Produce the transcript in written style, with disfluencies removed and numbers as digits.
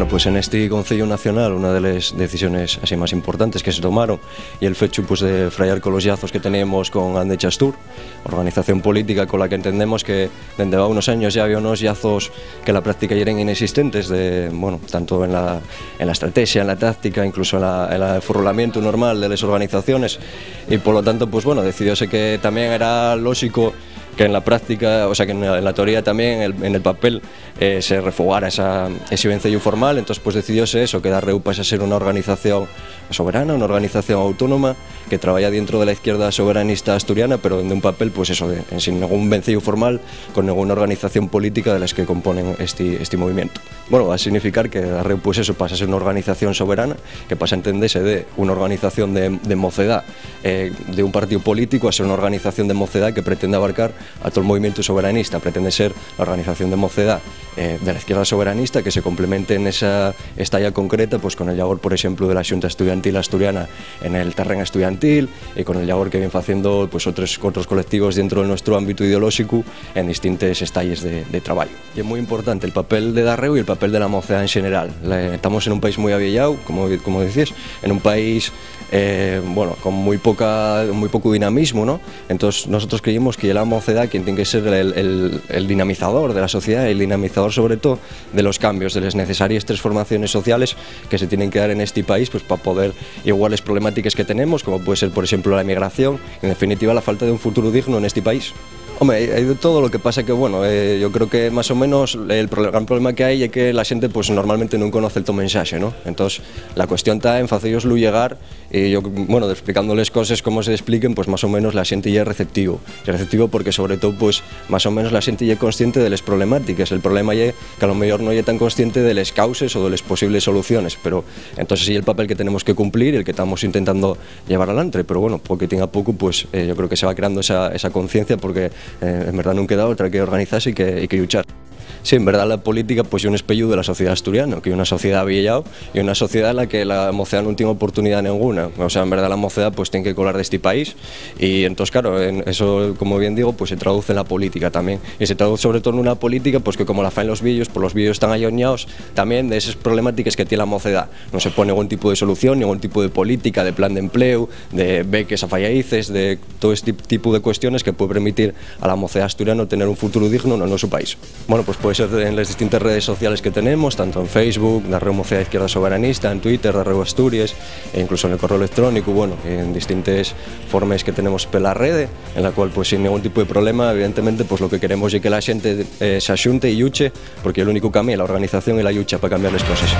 Bueno, pues en este Concello Nacional una de las decisiones así más importantes que se tomaron y el fecho pues, de frayar con los llazos que tenemos con Ande Chastur, organización política con la que entendemos que desde unos años ya había unos llazos que en la práctica ya eran inexistentes, bueno, tanto en la estrategia, en la táctica, incluso en el formulamiento normal de las organizaciones, y por lo tanto pues bueno, decidióse que también era lógico que en la práctica, o sea que en la teoría también, en el papel, se refogara ese vencello formal. Entonces pues decidióse eso, que Darreu pasa a ser una organización soberana, una organización autónoma que trabaja dentro de la izquierda soberanista asturiana, pero en un papel pues eso, sin ningún vencello formal, con ninguna organización política de las que componen este movimiento. Bueno, va a significar que Darreu pues eso pasa a ser una organización soberana, que pasa a entenderse de una organización de mocedad, de un partido político, a ser una organización de mocedad que pretende abarcar a todo el movimiento soberanista. Pretende ser la organización de mocedad de la izquierda soberanista, que se complemente en esa estalla concreta pues con el llagor, por ejemplo, de la Xunta Estudiantil asturiana en el terreno estudiantil, y con el llagor que vienen haciendo pues otros colectivos dentro de nuestro ámbito ideológico en distintos estalles de trabajo. Y es muy importante el papel de Darreu y el papel de la mocedad en general. Estamos en un país muy avellado, como decís, en un país bueno, con muy poco dinamismo, ¿no? Entonces nosotros creímos que la mocedad quien tiene que ser el dinamizador de la sociedad, el dinamizador sobre todo de los cambios, de las necesarias transformaciones sociales que se tienen que dar en este país pues para poder iguales problemáticas que tenemos, como puede ser por ejemplo la emigración, en definitiva la falta de un futuro digno en este país. Hombre, hay de todo, lo que pasa que, bueno, yo creo que más o menos el gran problema que hay es que la gente pues normalmente no conoce el tu mensaje, ¿no? Entonces, la cuestión está en hacerlo llegar y yo, bueno, explicándoles cosas como se expliquen, pues más o menos la gente ya es receptivo. Es receptivo porque sobre todo, pues más o menos la gente ya es consciente de las problemáticas. El problema es que a lo mejor no es tan consciente de las causas o de las posibles soluciones, pero entonces sí el papel que tenemos que cumplir y el que estamos intentando llevar adelante, pero bueno, poquitín a poco, pues yo creo que se va creando esa conciencia porque en verdad no queda otra que organizarse y que luchar. Sí, en verdad la política pues es un espejo de la sociedad asturiana, que es una sociedad avellado y una sociedad en la que la mocedad no tiene oportunidad ninguna. O sea, en verdad la mocedad pues tiene que colar de este país y entonces claro, eso como bien digo pues se traduce en la política también, y se traduce sobre todo en una política pues que como la faen los vídeos, pues los vídeos están ayoñados también de esas problemáticas que tiene la mocedad. No se pone ningún tipo de solución, ningún tipo de política, de plan de empleo, de beques a fallaices, de todo este tipo de cuestiones que puede permitir a la mocedad asturiana tener un futuro digno en nuestro país. Bueno, pues puede ser en las distintas redes sociales que tenemos, tanto en Facebook, Darreu Mocedad Izquierda Soberanista, en Twitter, Darreu Asturias, e incluso en el correo electrónico, bueno, en distintas formas que tenemos por la red, en la cual pues sin ningún tipo de problema, evidentemente pues lo que queremos es que la gente se axunte y luche, porque el único camino, la organización y la lucha para cambiar las cosas.